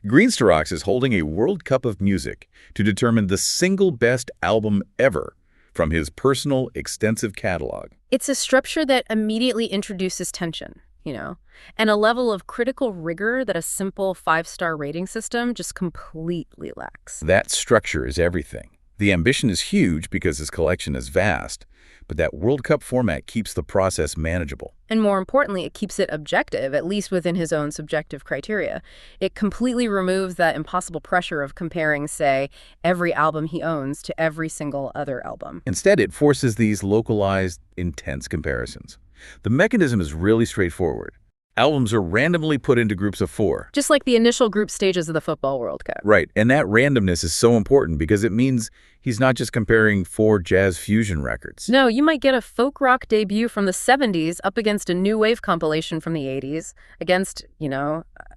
Greensterox is holding a World Cup of Music to determine the single best album ever from his personal, extensive catalog. It's a structure that immediately introduces tension, and a level of critical rigor that a simple 5-star rating system just completely lacks. That structure is everything. The ambition is huge because his collection is vast, but that World Cup format keeps the process manageable. And more importantly, it keeps it objective, at least within his own subjective criteria. It completely removes that impossible pressure of comparing, say, every album he owns to every single other album. Instead, it forces these localized, intense comparisons. The mechanism is really straightforward. Albums are randomly put into groups of 4. Just like the initial group stages of the Football World Cup. Right, and that randomness is so important because it means he's not just comparing 4 jazz fusion records. No, you might get a folk rock debut from the 70s up against a new wave compilation from the 80s, against,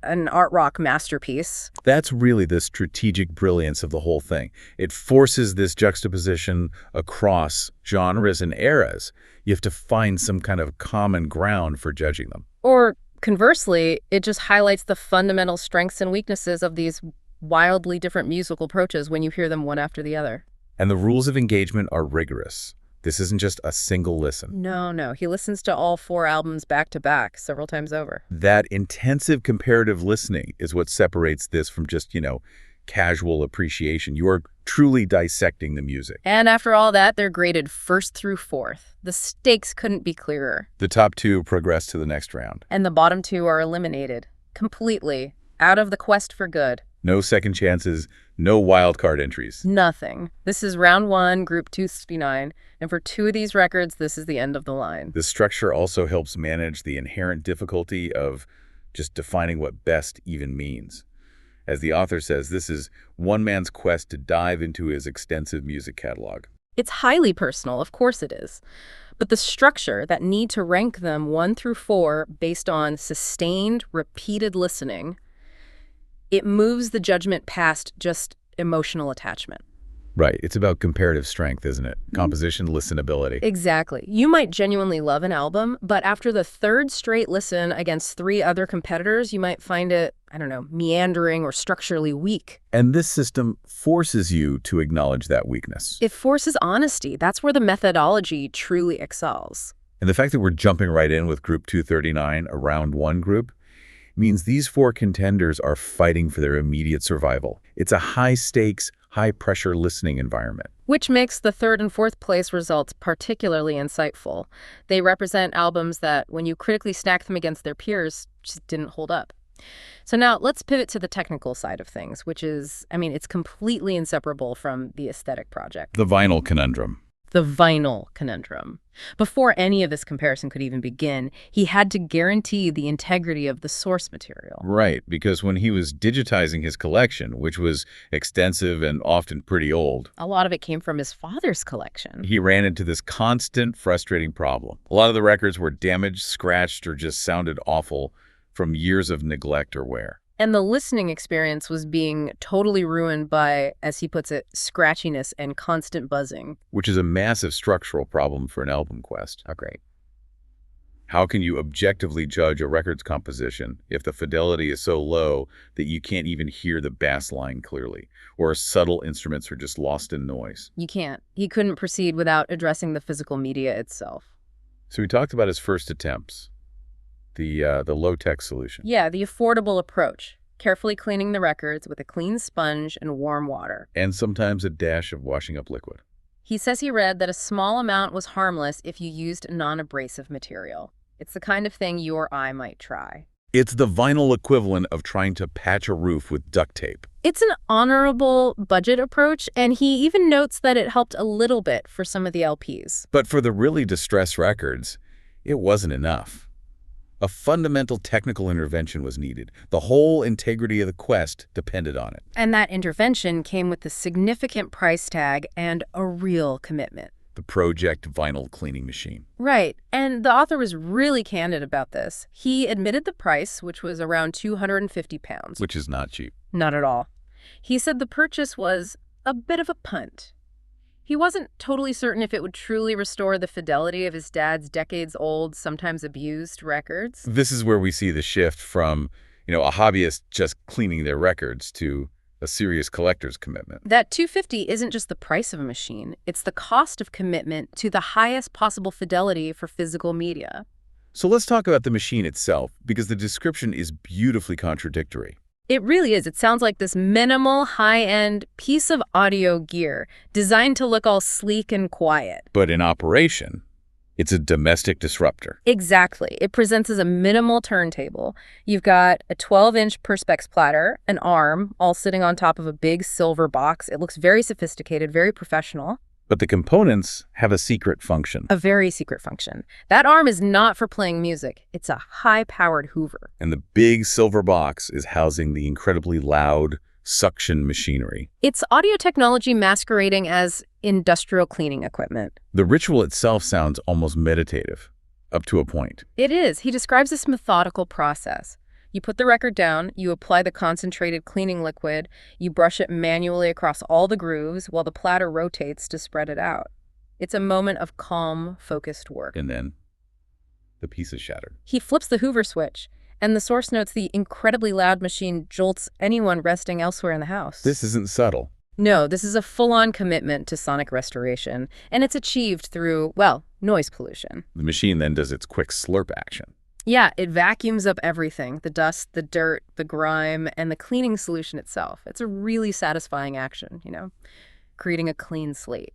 an art rock masterpiece. That's really the strategic brilliance of the whole thing. It forces this juxtaposition across genres and eras. You have to find some kind of common ground for judging them. Or conversely, it just highlights the fundamental strengths and weaknesses of these wildly different musical approaches when you hear them one after the other. And the rules of engagement are rigorous. This isn't just a single listen. No. He listens to all 4 albums back to back several times over. That intensive comparative listening is what separates this from just, casual appreciation. You are truly dissecting the music. And after all that, they're graded 1st through 4th. The stakes couldn't be clearer. The top 2 progress to the next round. And the bottom 2 are eliminated. Completely. Out of the quest for good. No second chances, no wild card entries. Nothing. This is round 1, group 269, and for 2 of these records, this is the end of the line. This structure also helps manage the inherent difficulty of just defining what best even means. As the author says, this is one man's quest to dive into his extensive music catalog. It's highly personal, of course it is. But the structure, that need to rank them 1 through 4 based on sustained, repeated listening, it moves the judgment past just emotional attachment. Right. It's about comparative strength, isn't it? Composition, listenability. Exactly. You might genuinely love an album, but after the 3rd straight listen against 3 other competitors, you might find it, meandering or structurally weak. And this system forces you to acknowledge that weakness. It forces honesty. That's where the methodology truly excels. And the fact that we're jumping right in with Group 239, a round 1 group, means these 4 contenders are fighting for their immediate survival. It's a high-stakes, high-pressure listening environment. Which makes the 3rd and 4th place results particularly insightful. They represent albums that, when you critically stack them against their peers, just didn't hold up. So now let's pivot to the technical side of things, which is, it's completely inseparable from the aesthetic project. The vinyl conundrum. The vinyl conundrum. Before any of this comparison could even begin, he had to guarantee the integrity of the source material. Right, because when he was digitizing his collection, which was extensive and often pretty old, a lot of it came from his father's collection. He ran into this constant, frustrating problem. A lot of the records were damaged, scratched, or just sounded awful from years of neglect or wear. And the listening experience was being totally ruined by, as he puts it, scratchiness and constant buzzing. Which is a massive structural problem for an album quest. Oh, great. How can you objectively judge a record's composition if the fidelity is so low that you can't even hear the bass line clearly, or subtle instruments are just lost in noise? You can't. He couldn't proceed without addressing the physical media itself. So we talked about his first attempts. The low-tech solution. Yeah, the affordable approach. Carefully cleaning the records with a clean sponge and warm water. And sometimes a dash of washing up liquid. He says he read that a small amount was harmless if you used non-abrasive material. It's the kind of thing you or I might try. It's the vinyl equivalent of trying to patch a roof with duct tape. It's an honorable budget approach, and he even notes that it helped a little bit for some of the LPs. But for the really distressed records, it wasn't enough. A fundamental technical intervention was needed. The whole integrity of the quest depended on it. And that intervention came with a significant price tag and a real commitment. The Project Vinyl Cleaning Machine. Right. And the author was really candid about this. He admitted the price, which was around £250. Which is not cheap. Not at all. He said the purchase was a bit of a punt. He wasn't totally certain if it would truly restore the fidelity of his dad's decades-old, sometimes abused records. This is where we see the shift from a hobbyist just cleaning their records to a serious collector's commitment. That $250 isn't just the price of a machine, it's the cost of commitment to the highest possible fidelity for physical media. So let's talk about the machine itself, because the description is beautifully contradictory. It really is. It sounds like this minimal, high-end piece of audio gear designed to look all sleek and quiet. But in operation, it's a domestic disruptor. Exactly. It presents as a minimal turntable. You've got a 12-inch Perspex platter, an arm, all sitting on top of a big silver box. It looks very sophisticated, very professional. But the components have a secret function. A very secret function. That arm is not for playing music. It's a high-powered Hoover. And the big silver box is housing the incredibly loud suction machinery. It's audio technology masquerading as industrial cleaning equipment. The ritual itself sounds almost meditative, up to a point. It is. He describes this methodical process. You put the record down, you apply the concentrated cleaning liquid, you brush it manually across all the grooves while the platter rotates to spread it out. It's a moment of calm, focused work. And then the piece is shattered. He flips the Hoover switch, and the source notes the incredibly loud machine jolts anyone resting elsewhere in the house. This isn't subtle. No, this is a full-on commitment to sonic restoration, and it's achieved through, well, noise pollution. The machine then does its quick slurp action. Yeah, it vacuums up everything, the dust, the dirt, the grime, and the cleaning solution itself. It's a really satisfying action, creating a clean slate.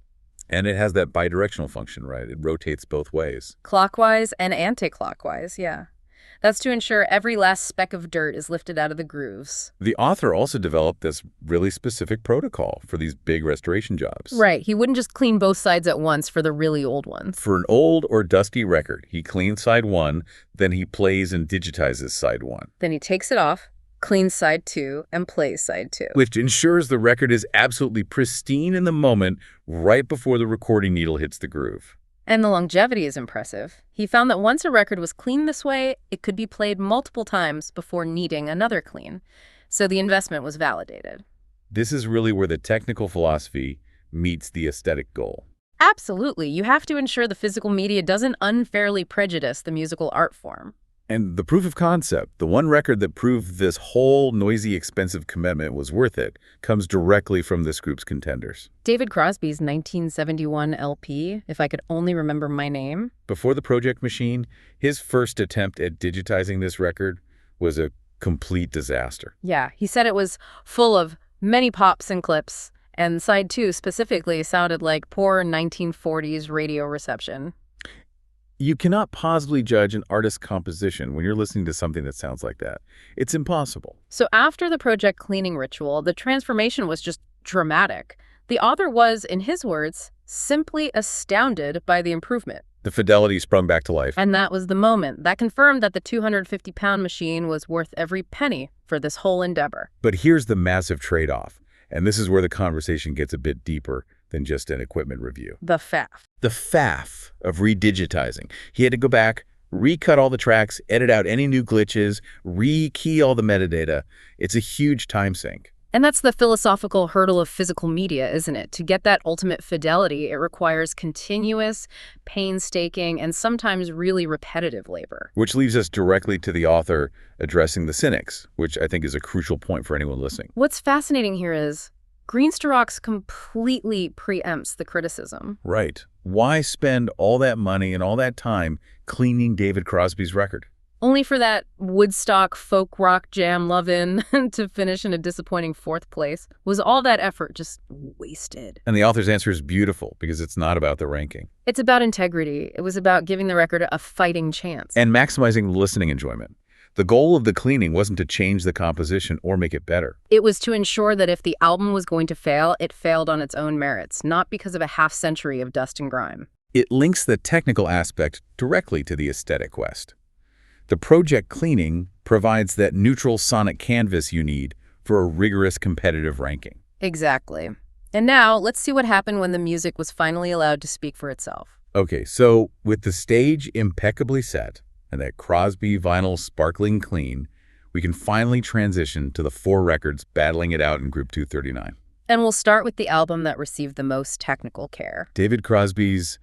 And it has that bidirectional function, right? It rotates both ways. Clockwise and anti-clockwise, yeah. That's to ensure every last speck of dirt is lifted out of the grooves. The author also developed this really specific protocol for these big restoration jobs. Right. He wouldn't just clean both sides at once for the really old ones. For an old or dusty record, he cleans side one, then he plays and digitizes side one. Then he takes it off, cleans side two, and plays side two. Which ensures the record is absolutely pristine in the moment right before the recording needle hits the groove. And the longevity is impressive. He found that once a record was cleaned this way, it could be played multiple times before needing another clean. So the investment was validated. This is really where the technical philosophy meets the aesthetic goal. Absolutely. You have to ensure the physical media doesn't unfairly prejudice the musical art form. And the proof of concept, the one record that proved this whole noisy, expensive commitment was worth it, comes directly from this group's Contenders. David Crosby's 1971 LP, If I Could Only Remember My Name. Before the Project Machine, his first attempt at digitizing this record was a complete disaster. Yeah, he said it was full of many pops and clips, and side two specifically sounded like poor 1940s radio reception. You cannot possibly judge an artist's composition when you're listening to something that sounds like that. It's impossible. So after the project cleaning ritual, the transformation was just dramatic. The author was, in his words, simply astounded by the improvement. The fidelity sprung back to life. And that was the moment that confirmed that the 250-pound machine was worth every penny for this whole endeavor. But here's the massive trade-off, and this is where the conversation gets a bit deeper than just an equipment review. The faff. The faff of redigitizing. He had to go back, recut all the tracks, edit out any new glitches, re-key all the metadata. It's a huge time sink. And that's the philosophical hurdle of physical media, isn't it? To get that ultimate fidelity, it requires continuous, painstaking, and sometimes really repetitive labor. Which leads us directly to the author addressing the cynics, which I think is a crucial point for anyone listening. What's fascinating here is Greensterox completely preempts the criticism. Right. Why spend all that money and all that time cleaning David Crosby's record? Only for that Woodstock folk rock jam love-in to finish in a disappointing fourth place. Was all that effort just wasted? And the author's answer is beautiful because it's not about the ranking. It's about integrity. It was about giving the record a fighting chance. And maximizing listening enjoyment. The goal of the cleaning wasn't to change the composition or make it better. It was to ensure that if the album was going to fail, it failed on its own merits, not because of a half-century of dust and grime. It links the technical aspect directly to the aesthetic quest. The project cleaning provides that neutral sonic canvas you need for a rigorous competitive ranking. Exactly. And now, let's see what happened when the music was finally allowed to speak for itself. Okay, so with the stage impeccably set, and that Crosby vinyl sparkling clean, we can finally transition to the 4 records battling it out in Group 239. And we'll start with the album that received the most technical care. David Crosby's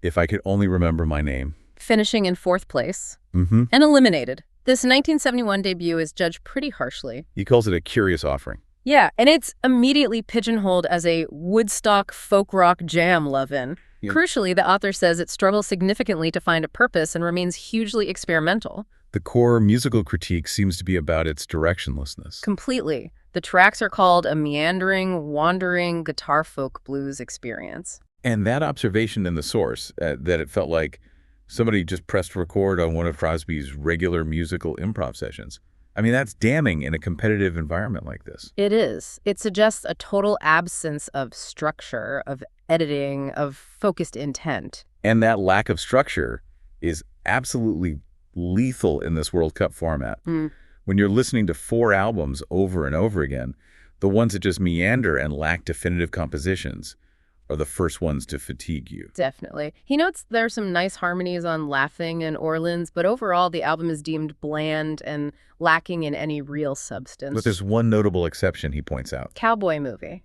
If I Could Only Remember My Name. Finishing in 4th place. And eliminated. This 1971 debut is judged pretty harshly. He calls it a curious offering. Yeah, and it's immediately pigeonholed as a Woodstock folk rock jam love-in. Yeah. Crucially, the author says it struggles significantly to find a purpose and remains hugely experimental. The core musical critique seems to be about its directionlessness. Completely. The tracks are called a meandering, wandering guitar folk blues experience. And that observation in the source, that it felt like somebody just pressed record on one of Crosby's regular musical improv sessions. I mean, that's damning in a competitive environment like this. It is. It suggests a total absence of structure, of editing, of focused intent. And that lack of structure is absolutely lethal in this World Cup format. When you're listening to 4 albums over and over again, the ones that just meander and lack definitive compositions are the first ones to fatigue you. Definitely. He notes there are some nice harmonies on Laughing and Orleans, but overall the album is deemed bland and lacking in any real substance. But there's one notable exception he points out. Cowboy Movie.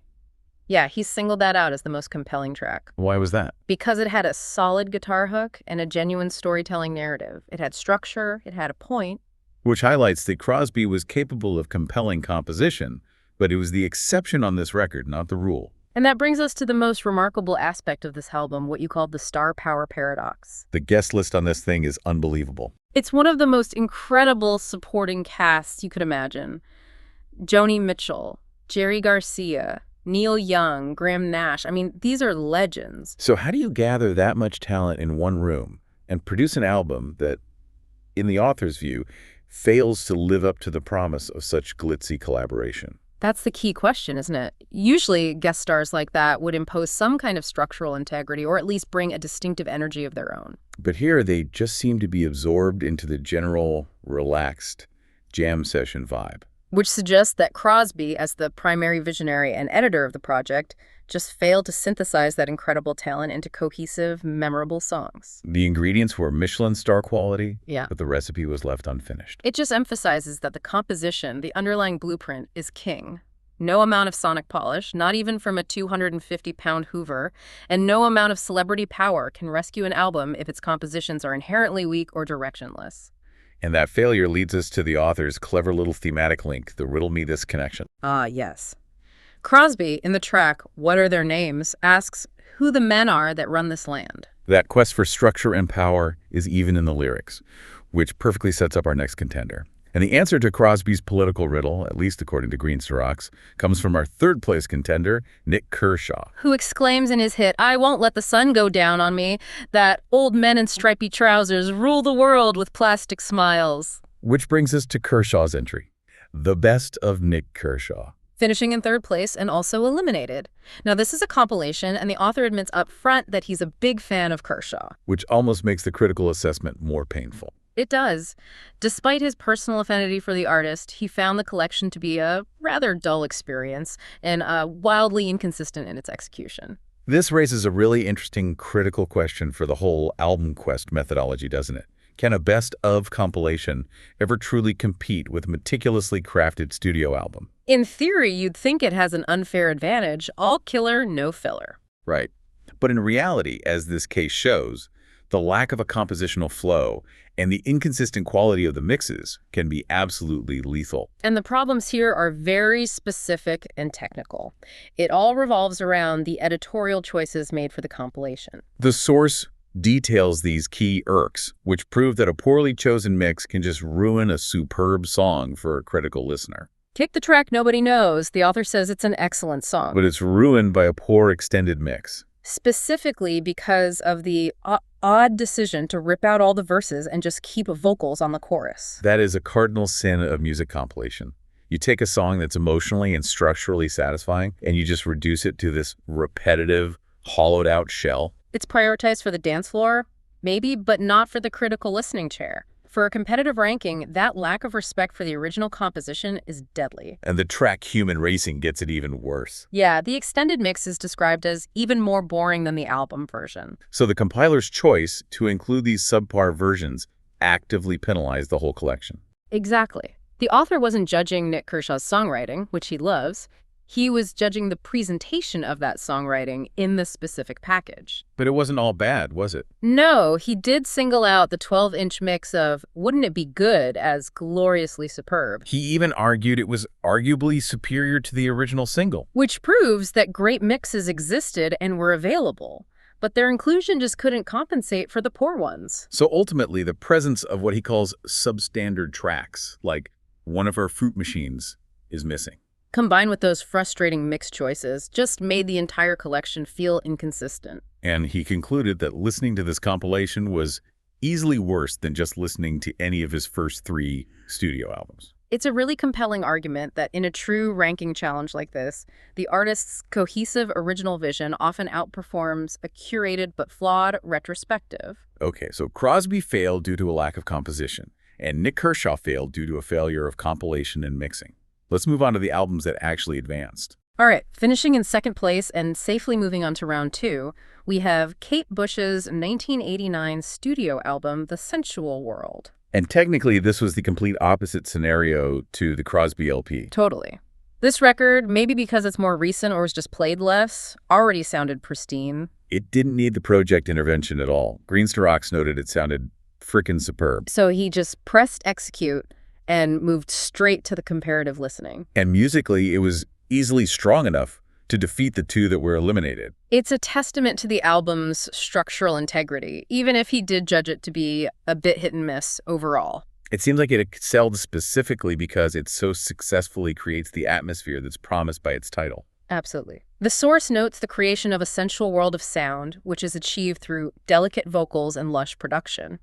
Yeah, he singled that out as the most compelling track. Why was that? Because it had a solid guitar hook and a genuine storytelling narrative. It had structure, it had a point. Which highlights that Crosby was capable of compelling composition, but it was the exception on this record, not the rule. And that brings us to the most remarkable aspect of this album, what you called the star power paradox. The guest list on this thing is unbelievable. It's one of the most incredible supporting casts you could imagine. Joni Mitchell, Jerry Garcia, Neil Young, Graham Nash. I mean, these are legends. So how do you gather that much talent in one room and produce an album that, in the author's view, fails to live up to the promise of such glitzy collaboration? That's the key question, isn't it? Usually, guest stars like that would impose some kind of structural integrity or at least bring a distinctive energy of their own. But here, they just seem to be absorbed into the general, relaxed jam session vibe. Which suggests that Crosby, as the primary visionary and editor of the project, just failed to synthesize that incredible talent into cohesive, memorable songs. The ingredients were Michelin star quality, Yeah. but the recipe was left unfinished. It just emphasizes that the composition, the underlying blueprint, is king. No amount of sonic polish, not even from a 250-pound Hoover, and no amount of celebrity power can rescue an album if its compositions are inherently weak or directionless. And that failure leads us to the author's clever little thematic link, the riddle me this connection. Ah, yes. Crosby, in the track What Are Their Names, asks who the men are that run this land. That quest for structure and power is even in the lyrics, which perfectly sets up our next contender. And the answer to Crosby's political riddle, at least according to Green's to Rocks, comes from our third-place contender, Nick Kershaw. Who exclaims in his hit, "I won't let the sun go down on me," that old men in stripy trousers rule the world with plastic smiles. Which brings us to Kershaw's entry, The Best of Nick Kershaw. Finishing in third place and also eliminated. Now, this is a compilation, and the author admits up front that he's a big fan of Kershaw. Which almost makes the critical assessment more painful. It does. Despite his personal affinity for the artist, he found the collection to be a rather dull experience and wildly inconsistent in its execution. This raises a really interesting critical question for the whole album quest methodology, doesn't it? Can a best-of compilation ever truly compete with a meticulously crafted studio album? In theory, you'd think it has an unfair advantage, all killer, no filler. Right. But in reality, as this case shows, the lack of a compositional flow and the inconsistent quality of the mixes can be absolutely lethal. And the problems here are very specific and technical. It all revolves around the editorial choices made for the compilation. The source details these key irks, which prove that a poorly chosen mix can just ruin a superb song for a critical listener. Kick the Track Nobody Knows. The author says it's an excellent song. But it's ruined by a poor extended mix. Specifically because of the odd decision to rip out all the verses and just keep vocals on the chorus. That is a cardinal sin of music compilation. You take a song that's emotionally and structurally satisfying, and you just reduce it to this repetitive, hollowed-out shell. It's prioritized for the dance floor, maybe, but not for the critical listening chair. For a competitive ranking, that lack of respect for the original composition is deadly. And the track Human Racing gets it even worse. Yeah, the extended mix is described as even more boring than the album version. So the compiler's choice to include these subpar versions actively penalized the whole collection. Exactly. The author wasn't judging Nick Kershaw's songwriting, which he loves. He was judging the presentation of that songwriting in the specific package. But it wasn't all bad, was it? No, he did single out the 12-inch mix of Wouldn't It Be Good as gloriously superb. He even argued it was arguably superior to the original single. Which proves that great mixes existed and were available, but their inclusion just couldn't compensate for the poor ones. So ultimately, the presence of what he calls substandard tracks, like One of Our Fruit Machines, is missing. Combined with those frustrating mix choices, just made the entire collection feel inconsistent. And he concluded that listening to this compilation was easily worse than just listening to any of his first 3 studio albums. It's a really compelling argument that in a true ranking challenge like this, the artist's cohesive original vision often outperforms a curated but flawed retrospective. Okay, so Crosby failed due to a lack of composition, and Nick Kershaw failed due to a failure of compilation and mixing. Let's move on to the albums that actually advanced. All right, finishing in second place and safely moving on to round 2, we have Kate Bush's 1989 studio album, The Sensual World. And technically, this was the complete opposite scenario to the Crosby LP. Totally. This record, maybe because it's more recent or was just played less, already sounded pristine. It didn't need the project intervention at all. Greenster Rocks noted it sounded frickin' superb. So he just pressed execute and moved straight to the comparative listening. And musically, it was easily strong enough to defeat the 2 that were eliminated. It's a testament to the album's structural integrity, even if he did judge it to be a bit hit and miss overall. It seems like it excelled specifically because it so successfully creates the atmosphere that's promised by its title. Absolutely. The source notes the creation of a sensual world of sound, which is achieved through delicate vocals and lush production.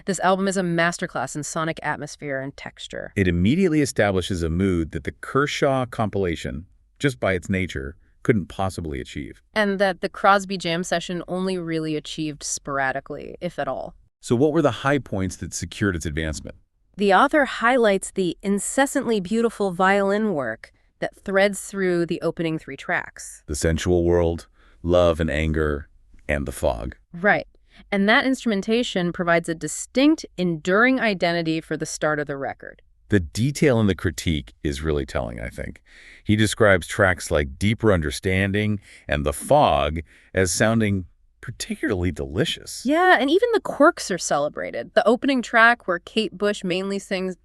This album is a masterclass in sonic atmosphere and texture. It immediately establishes a mood that the Kershaw compilation, just by its nature, couldn't possibly achieve. And that the Crosby jam session only really achieved sporadically, if at all. So what were the high points that secured its advancement? The author highlights the incessantly beautiful violin work that threads through the opening 3 tracks. The Sensual World, Love and Anger, and The Fog. Right. And that instrumentation provides a distinct, enduring identity for the start of the record. The detail in the critique is really telling, I think. He describes tracks like Deeper Understanding and The Fog as sounding particularly delicious. Yeah, and even the quirks are celebrated. The opening track where Kate Bush mainly sings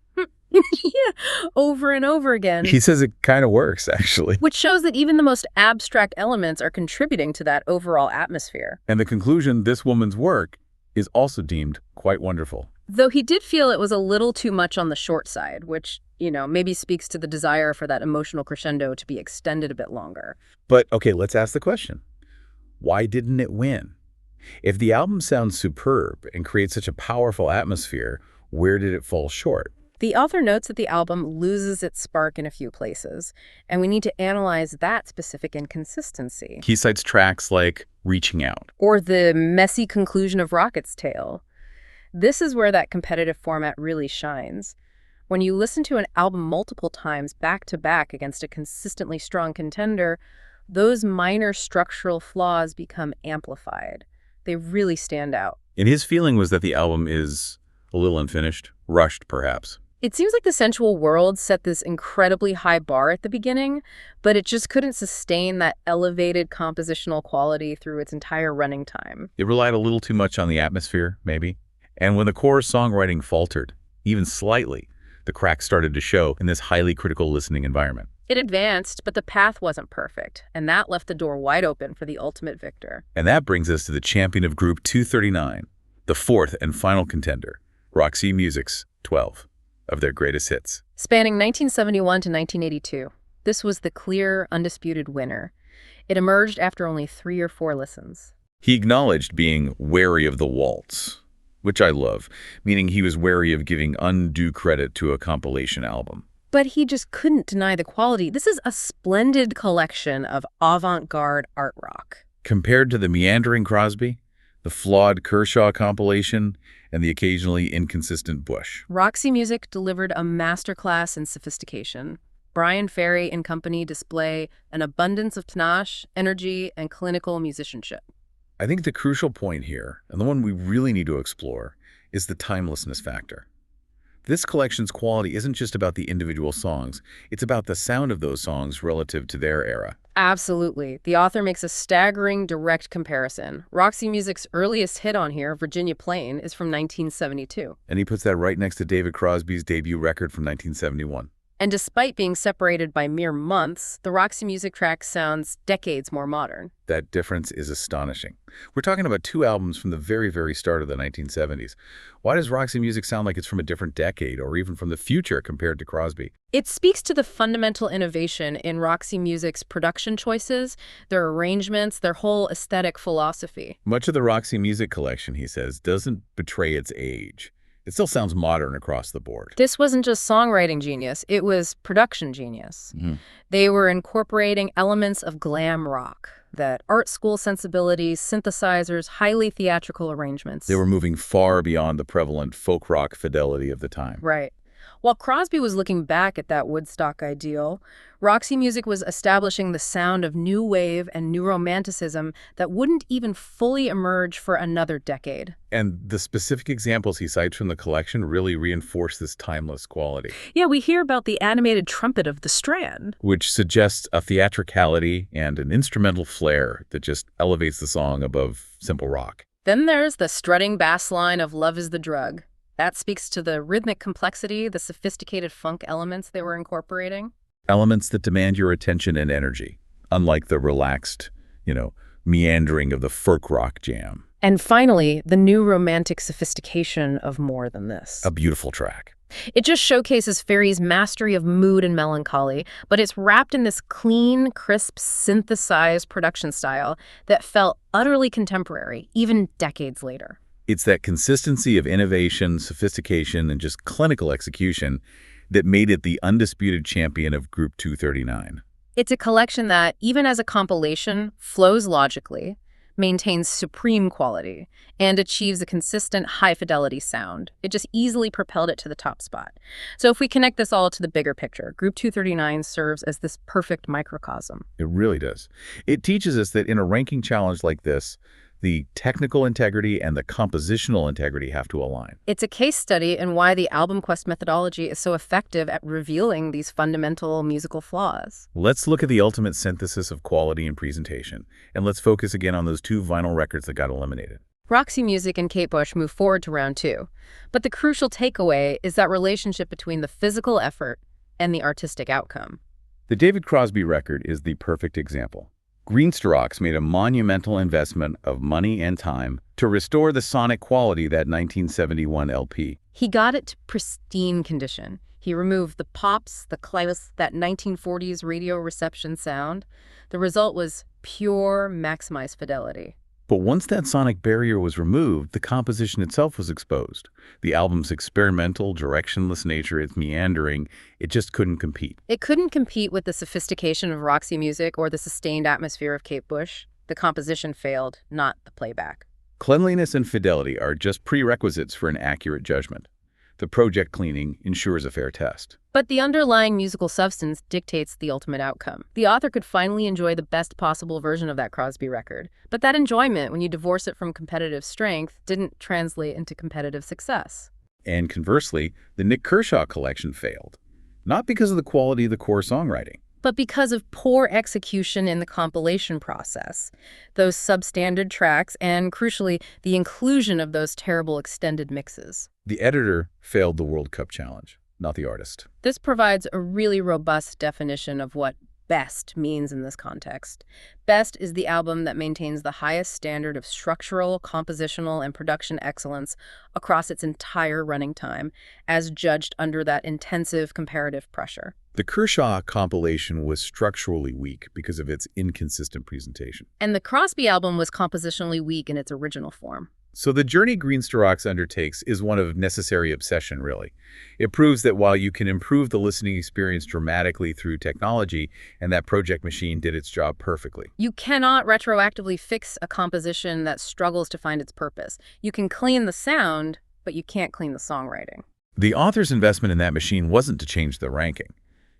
yeah, over and over again. He says it kind of works, actually. Which shows that even the most abstract elements are contributing to that overall atmosphere. And the conclusion, this woman's work, is also deemed quite wonderful. Though he did feel it was a little too much on the short side, which, maybe speaks to the desire for that emotional crescendo to be extended a bit longer. But, okay, let's ask the question. Why didn't it win? If the album sounds superb and creates such a powerful atmosphere, where did it fall short? The author notes that the album loses its spark in a few places, and we need to analyze that specific inconsistency. He cites tracks like Reaching Out. Or the messy conclusion of Rocket's Tale. This is where that competitive format really shines. When you listen to an album multiple times back to back against a consistently strong contender, those minor structural flaws become amplified. They really stand out. And his feeling was that the album is a little unfinished, rushed perhaps. It seems like The Sensual World set this incredibly high bar at the beginning, but it just couldn't sustain that elevated compositional quality through its entire running time. It relied a little too much on the atmosphere, maybe. And when the core songwriting faltered, even slightly, the cracks started to show in this highly critical listening environment. It advanced, but the path wasn't perfect, and that left the door wide open for the ultimate victor. And that brings us to the champion of Group 239, the 4th and final contender, Roxy Music's 12 of their greatest hits. Spanning 1971 to 1982, this was the clear, undisputed winner. It emerged after only 3 or 4 listens. He acknowledged being wary of the waltz, which I love, meaning he was wary of giving undue credit to a compilation album. But he just couldn't deny the quality. This is a splendid collection of avant-garde art rock. Compared to the meandering Crosby, the flawed Kershaw compilation, and the occasionally inconsistent Bush. Roxy Music delivered a masterclass in sophistication. Brian Ferry and company display an abundance of panache, energy, and clinical musicianship. I think the crucial point here, and the one we really need to explore, is the timelessness factor. This collection's quality isn't just about the individual songs. It's about the sound of those songs relative to their era. Absolutely. The author makes a staggering direct comparison. Roxy Music's earliest hit on here, Virginia Plain, is from 1972. And he puts that right next to David Crosby's debut record from 1971. And despite being separated by mere months, the Roxy Music track sounds decades more modern. That difference is astonishing. We're talking about two albums from the very, very start of the 1970s. Why does Roxy Music sound like it's from a different decade or even from the future compared to Crosby? It speaks to the fundamental innovation in Roxy Music's production choices, their arrangements, their whole aesthetic philosophy. Much of the Roxy Music collection, he says, doesn't betray its age. It still sounds modern across the board. This wasn't just songwriting genius, it was production genius. They were incorporating elements of glam rock, that art school sensibilities, synthesizers, highly theatrical arrangements. They were moving far beyond the prevalent folk rock fidelity of the time. Right. While Crosby was looking back at that Woodstock ideal, Roxy Music was establishing the sound of new wave and new romanticism that wouldn't even fully emerge for another decade. And the specific examples he cites from the collection really reinforce this timeless quality. Yeah, we hear about the animated trumpet of the Strand, which suggests a theatricality and an instrumental flair that just elevates the song above simple rock. Then there's the strutting bass line of Love is the Drug. That speaks to the rhythmic complexity, the sophisticated funk elements they were incorporating. Elements that demand your attention and energy, unlike the relaxed, meandering of the folk rock jam. And finally, the new romantic sophistication of More Than This. A beautiful track. It just showcases Ferry's mastery of mood and melancholy, but it's wrapped in this clean, crisp, synthesized production style that felt utterly contemporary, even decades later. It's that consistency of innovation, sophistication, and just clinical execution that made it the undisputed champion of Group 239. It's a collection that, even as a compilation, flows logically, maintains supreme quality, and achieves a consistent high-fidelity sound. It just easily propelled it to the top spot. So if we connect this all to the bigger picture, Group 239 serves as this perfect microcosm. It really does. It teaches us that in a ranking challenge like this, the technical integrity and the compositional integrity have to align. It's a case study in why the album quest methodology is so effective at revealing these fundamental musical flaws. Let's look at the ultimate synthesis of quality and presentation, and let's focus again on those two vinyl records that got eliminated. Roxy Music and Kate Bush move forward to round two, but the crucial takeaway is that relationship between the physical effort and the artistic outcome. The David Crosby record is the perfect example. Greensterox made a monumental investment of money and time to restore the sonic quality of that 1971 LP. He got it to pristine condition. He removed the pops, the clavus, that 1940s radio reception sound. The result was pure, maximized fidelity. But once that sonic barrier was removed, the composition itself was exposed. The album's experimental, directionless nature, its meandering, it just couldn't compete. It couldn't compete with the sophistication of Roxy Music or the sustained atmosphere of Kate Bush. The composition failed, not the playback. Cleanliness and fidelity are just prerequisites for an accurate judgment. The project cleaning ensures a fair test. But the underlying musical substance dictates the ultimate outcome. The author could finally enjoy the best possible version of that Crosby record. But that enjoyment, when you divorce it from competitive strength, didn't translate into competitive success. And conversely, the Nick Kershaw collection failed. Not because of the quality of the core songwriting, but because of poor execution in the compilation process. Those substandard tracks and, crucially, the inclusion of those terrible extended mixes. The editor failed the World Cup challenge, not the artist. This provides a really robust definition of what best means in this context. Best is the album that maintains the highest standard of structural, compositional, and production excellence across its entire running time, as judged under that intensive comparative pressure. The Kershaw compilation was structurally weak because of its inconsistent presentation. And the Crosby album was compositionally weak in its original form. So the journey Greensterox undertakes is one of necessary obsession, really. It proves that while you can improve the listening experience dramatically through technology, and that Project Machine did its job perfectly, you cannot retroactively fix a composition that struggles to find its purpose. You can clean the sound, but you can't clean the songwriting. The author's investment in that machine wasn't to change the ranking.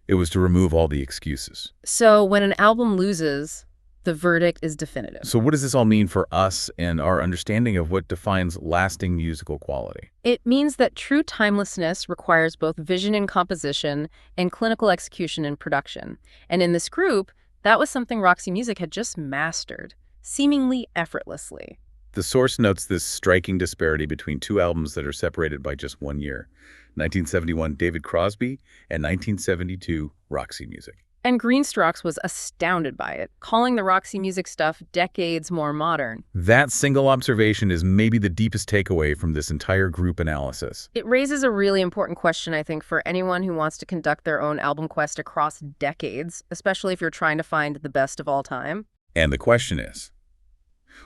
It was to remove all the excuses. So when an album loses, The verdict is definitive. So what does this all mean for us and our understanding of what defines lasting musical quality? It means that true timelessness requires both vision in composition and clinical execution in production. And in this group, that was something Roxy Music had just mastered, seemingly effortlessly. The source notes this striking disparity between two albums that are separated by just 1 year. 1971 David Crosby and 1972 Roxy Music. And Greenstrokes was astounded by it, calling the Roxy Music stuff decades more modern. That single observation is maybe the deepest takeaway from this entire group analysis. It raises a really important question, I think, for anyone who wants to conduct their own album quest across decades, especially if you're trying to find the best of all time. And the question is,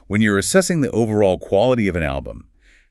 when you're assessing the overall quality of an album,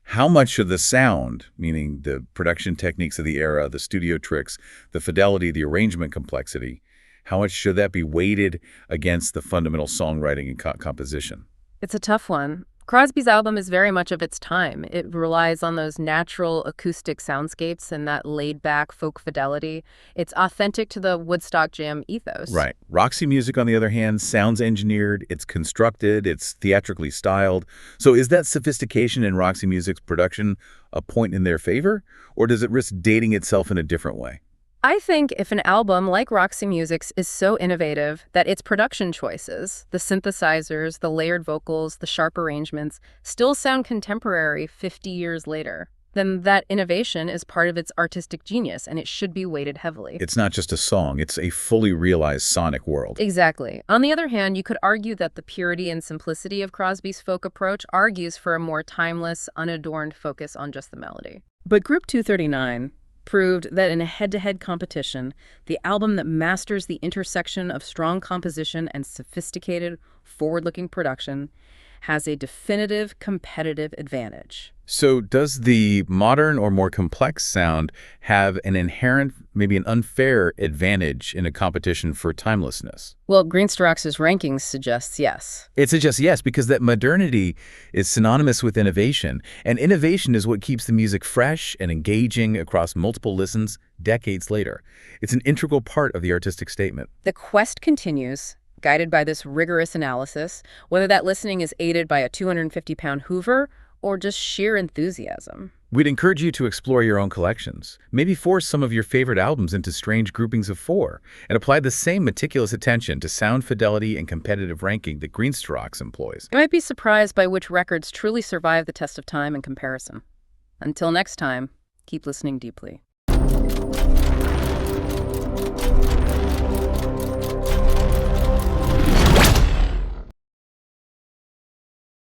how much of the sound, meaning the production techniques of the era, the studio tricks, the fidelity, the arrangement complexity, how much should that be weighted against the fundamental songwriting and composition? It's a tough one. Crosby's album is very much of its time. It relies on those natural acoustic soundscapes and that laid-back folk fidelity. It's authentic to the Woodstock Jam ethos. Right. Roxy Music, on the other hand, sounds engineered, it's constructed, it's theatrically styled. So is that sophistication in Roxy Music's production a point in their favor, or does it risk dating itself in a different way? I think if an album like Roxy Music's is so innovative that its production choices, the synthesizers, the layered vocals, the sharp arrangements, still sound contemporary 50 years later, then that innovation is part of its artistic genius and it should be weighted heavily. It's not just a song, it's a fully realized sonic world. Exactly. On the other hand, you could argue that the purity and simplicity of Crosby's folk approach argues for a more timeless, unadorned focus on just the melody. But Group 239 proved that in a head-to-head competition, the album that masters the intersection of strong composition and sophisticated, forward-looking production has a definitive competitive advantage. So does the modern or more complex sound have an inherent, maybe an unfair advantage in a competition for timelessness? Well, Greenstrokes' rankings suggests yes. It suggests yes, because that modernity is synonymous with innovation, and innovation is what keeps the music fresh and engaging across multiple listens decades later. It's an integral part of the artistic statement. The quest continues, guided by this rigorous analysis, whether that listening is aided by a 250-pound Hoover or just sheer enthusiasm. We'd encourage you to explore your own collections. Maybe force some of your favorite albums into strange groupings of 4, and apply the same meticulous attention to sound fidelity and competitive ranking that Greenstrokes employs. You might be surprised by which records truly survive the test of time and comparison. Until next time, keep listening deeply.